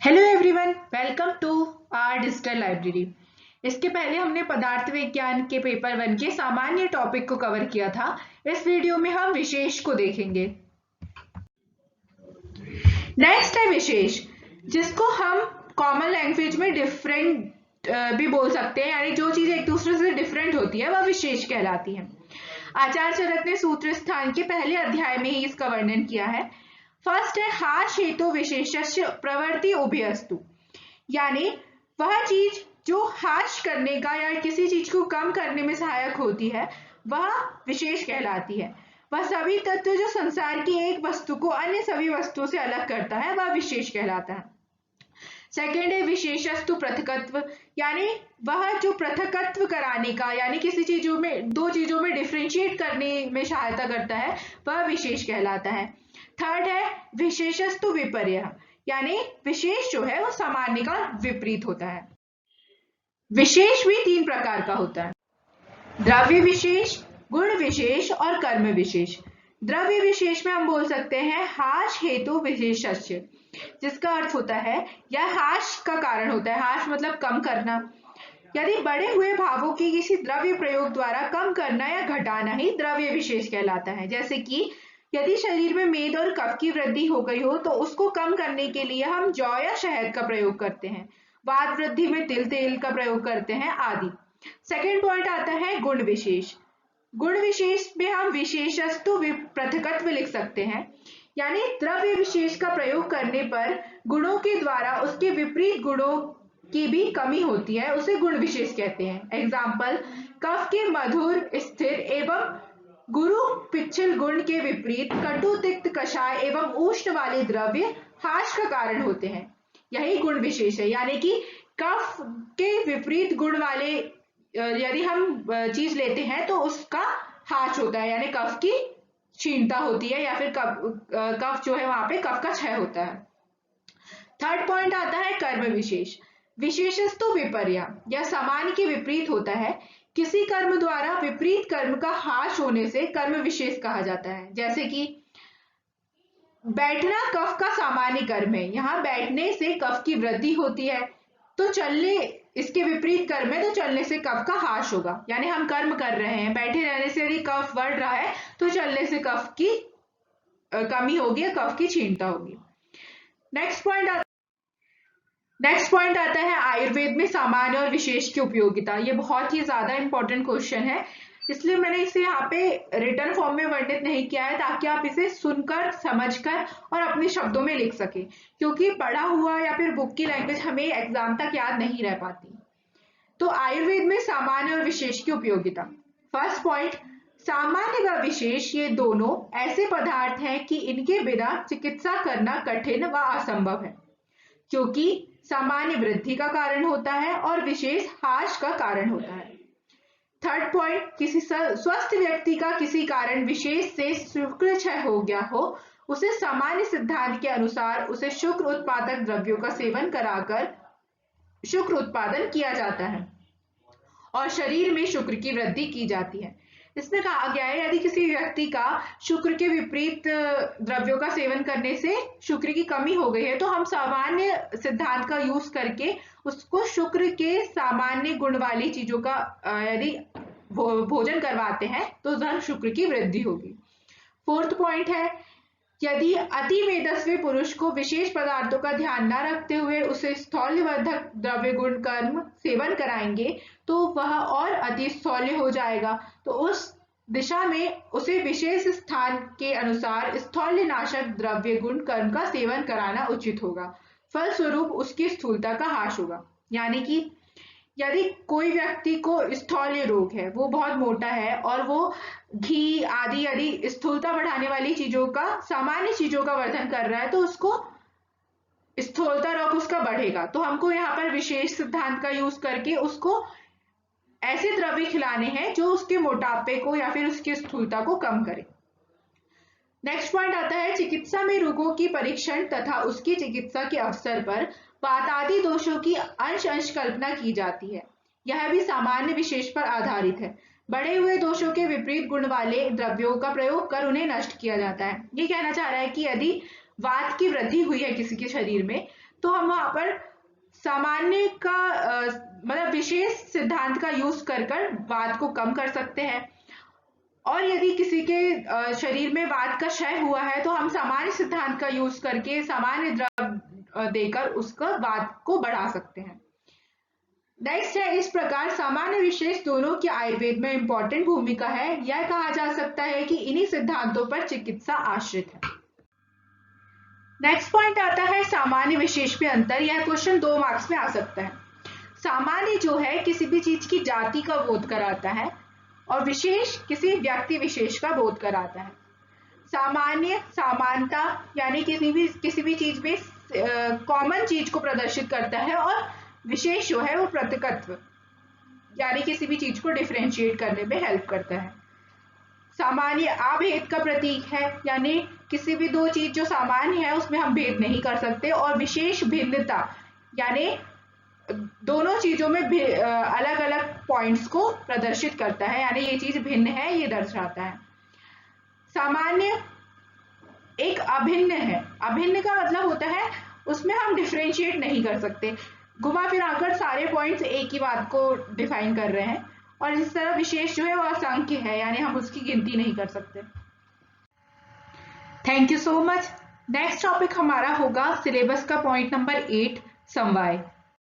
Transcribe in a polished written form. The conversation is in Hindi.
Hello everyone, welcome to our digital library. इसके पहले हमने पदार्थ विज्ञान के पेपर 1 के सामान्य टॉपिक को कवर किया था। इस वीडियो में हम विशेष को देखेंगे। नेक्स्ट है विशेष, जिसको हम कॉमन लैंग्वेज में डिफरेंट भी बोल सकते हैं, यानी जो चीज एक दूसरे से डिफरेंट होती है वह विशेष कहलाती है। आचार्य चरक ने सूत्र स्थान के पहले अध्याय में ही इसका वर्णन किया है। फर्स्ट है हाश हेतु विशेषस्य प्रवृत्ति उभयस्तु, यानी वह चीज जो हाश करने का या किसी चीज को कम करने में सहायक होती है वह विशेष कहलाती है। वह सभी तत्व जो संसार की एक वस्तु को अन्य सभी वस्तुओं से अलग करता है वह विशेष कहलाता है। सेकेंड है विशेषस्तु पृथकत्व, यानी वह जो पृथकत्व कराने का यानी किसी चीजों में दो चीजों में डिफरेंशिएट करने में सहायता करता है वह विशेष कहलाता है। थर्ड है विशेषस्तु विपर्य, यानी विशेष जो है वो सामान्य का विपरीत होता है। विशेष भी 3 प्रकार का होता है, द्रव्य विशेष, गुण विशेष और कर्म विशेष। द्रव्य विशेष में हम बोल सकते हैं हाश हेतु विशेषस्य, जिसका अर्थ होता है यह हाश का कारण होता है। हाश मतलब कम करना, यदि बढ़े हुए भावों की किसी द्रव्य प्रयोग द्वारा कम करना या घटाना ही द्रव्य विशेष कहलाता है। जैसे कि यदि शरीर में मेद और कफ की वृद्धि हो गई हो तो उसको कम करने के लिए हम जौ या शहद का प्रयोग करते हैं, वात वृद्धि में तिल तेल का प्रयोग करते हैं आदि। सेकेंड पॉइंट आता है गुण विशेष। गुण विशेष में हम विशेषस्तु पृथकत्व लिख सकते हैं, यानी द्रव्य विशेष का प्रयोग करने पर गुणों के द्वारा उसके विपरीत गुणों की भी कमी होती है, उसे गुण विशेष कहते हैं। एग्जाम्पल, कफ के मधुर स्थिर एवं गुरु पिच्छल गुण के विपरीत कटु तिक्त कषाय एवं उष्ण वाले द्रव्य हाश का कारण होते हैं, यही गुण विशेष है। यानी कि कफ के विपरीत गुण वाले यदि हम चीज लेते हैं तो उसका हाश होता है, यानी कफ की क्षीणता होती है या फिर कफ जो है वहां पे कफ का क्षय होता है। थर्ड पॉइंट आता है कर्म विशेष। विशेषस्तु विपर्य, यह सामान्य के विपरीत होता है। किसी कर्म द्वारा विपरीत कर्म का हाश होने से कर्म विशेष कहा जाता है। जैसे कि बैठना कफ का सामान्य कर्म है, यहाँ बैठने से कफ की वृद्धि होती है, तो चलने इसके विपरीत कर्म है तो चलने से कफ का हाश होगा। यानी हम कर्म कर रहे हैं, बैठे रहने से यदि कफ बढ़ रहा है तो चलने से कफ की कमी होगी या कफ की क्षीणता होगी। नेक्स्ट पॉइंट आता है आयुर्वेद में सामान्य और विशेष की उपयोगिता। ये बहुत ही ज्यादा इंपॉर्टेंट क्वेश्चन है, इसलिए मैंने इसे यहाँ पे रिटर्न फॉर्म में वर्णित नहीं किया है ताकि आप इसे सुनकर समझकर और अपने शब्दों में लिख सके, क्योंकि पढ़ा हुआ या फिर बुक की लैंग्वेज हमें एग्जाम तक याद नहीं रह पाती। तो आयुर्वेद में सामान्य और विशेष की उपयोगिता। फर्स्ट पॉइंट, सामान्य व विशेष ये दोनों ऐसे पदार्थ हैं कि इनके बिना चिकित्सा करना कठिन व असंभव है, क्योंकि सामान्य वृद्धि का कारण होता है और विशेष हाश का कारण होता है। थर्ड पॉइंट, किसी स्वस्थ व्यक्ति का किसी कारण विशेष से शुक्र क्षय हो गया हो, उसे सामान्य सिद्धांत के अनुसार उसे शुक्र उत्पादक द्रव्यों का सेवन कराकर शुक्र उत्पादन किया जाता है और शरीर में शुक्र की वृद्धि की जाती है। इसमें कहा गया है यदि किसी व्यक्ति का शुक्र के विपरीत द्रव्यों का सेवन करने से शुक्र की कमी हो गई है तो हम सामान्य सिद्धांत का यूज करके उसको शुक्र के सामान्य गुण वाली चीजों का यदि भोजन करवाते हैं तो धन शुक्र की वृद्धि होगी। फोर्थ पॉइंट है, यदि अति मेदस्वी पुरुष को विशेष पदार्थों का ध्यान न रखते हुए उसे स्थौल्यवर्धक द्रव्य गुण कर्म सेवन कराएंगे तो वह और अति स्थौल्य हो जाएगा, तो उस दिशा में उसे विशेष स्थान के अनुसार स्थौल्यनाशक द्रव्य गुण कर्म का सेवन कराना उचित होगा। फलस्वरूप उसकी स्थूलता का हाश होगा। यानी कि यदि कोई व्यक्ति को स्थौल्य रोग है, वो बहुत मोटा है और वो घी आदि यदि स्थूलता बढ़ाने वाली चीजों का सामान्य चीजों का वर्धन कर रहा है तो उसको स्थूलता रोग उसका बढ़ेगा। तो हमको यहाँ पर विशेष सिद्धांत का यूज करके उसको ऐसे द्रव्य खिलाने हैं जो उसके मोटापे को या फिर उसकी स्थूलता को कम करे। नेक्स्ट पॉइंट आता है चिकित्सा में रोगों की परीक्षण तथा उसकी चिकित्सा के अवसर पर वातादि दोषों की अंश कल्पना की जाती है। यह भी सामान्य विशेष पर आधारित है। बढ़े हुए दोषों के विपरीत गुण वाले द्रव्यों का प्रयोग कर उन्हें नष्ट किया जाता है। ये कहना चाह रहा है कि यदि वात की वृद्धि हुई है किसी के शरीर में तो हम वहां पर सामान्य का मतलब विशेष सिद्धांत का यूज कर वात को कम कर सकते हैं। और यदि किसी के शरीर में वात का क्षय हुआ है तो हम सामान्य सिद्धांत का यूज करके सामान्य द्रव देकर उसका वात को बढ़ा सकते हैं। नेक्स्ट है, इस प्रकार सामान्य विशेष दोनों की आयुर्वेद में इंपॉर्टेंट भूमिका है। यह कहा जा सकता है कि इन्हीं सिद्धांतों पर चिकित्सा आश्रित है। नेक्स्ट पॉइंट आता है सामान्य विशेष में अंतर। यह क्वेश्चन 2 मार्क्स में आ सकता है। सामान्य जो है किसी भी चीज की जाति का बोध कराता है और विशेष किसी व्यक्ति विशेष का बोध कराता है। सामान्य समानता यानी किसी भी चीज में कॉमन चीज को प्रदर्शित करता है और विशेष जो है वो पृथकत्व यानी किसी भी चीज को डिफरेंशिएट करने में हेल्प करता है। सामान्य अभेद का प्रतीक है यानी किसी भी दो चीज जो सामान्य है उसमें हम भेद नहीं कर सकते। और विशेष भिन्नता यानी दोनों चीजों में अलग अलग पॉइंट्स को प्रदर्शित करता है यानी ये चीज भिन्न है ये दर्शाता है। सामान्य एक अभिन्न है। अभिन्न का मतलब होता है उसमें हम डिफरेंशिएट नहीं कर सकते। घुमा फिराकर सारे पॉइंट्स एक ही बात को डिफाइन कर रहे हैं। और इस तरह विशेष जो है वो असंख्य है यानी हम उसकी गिनती नहीं कर सकते। Thank you so much. Next topic हमारा होगा सिलेबस का पॉइंट नंबर 8 समवाय।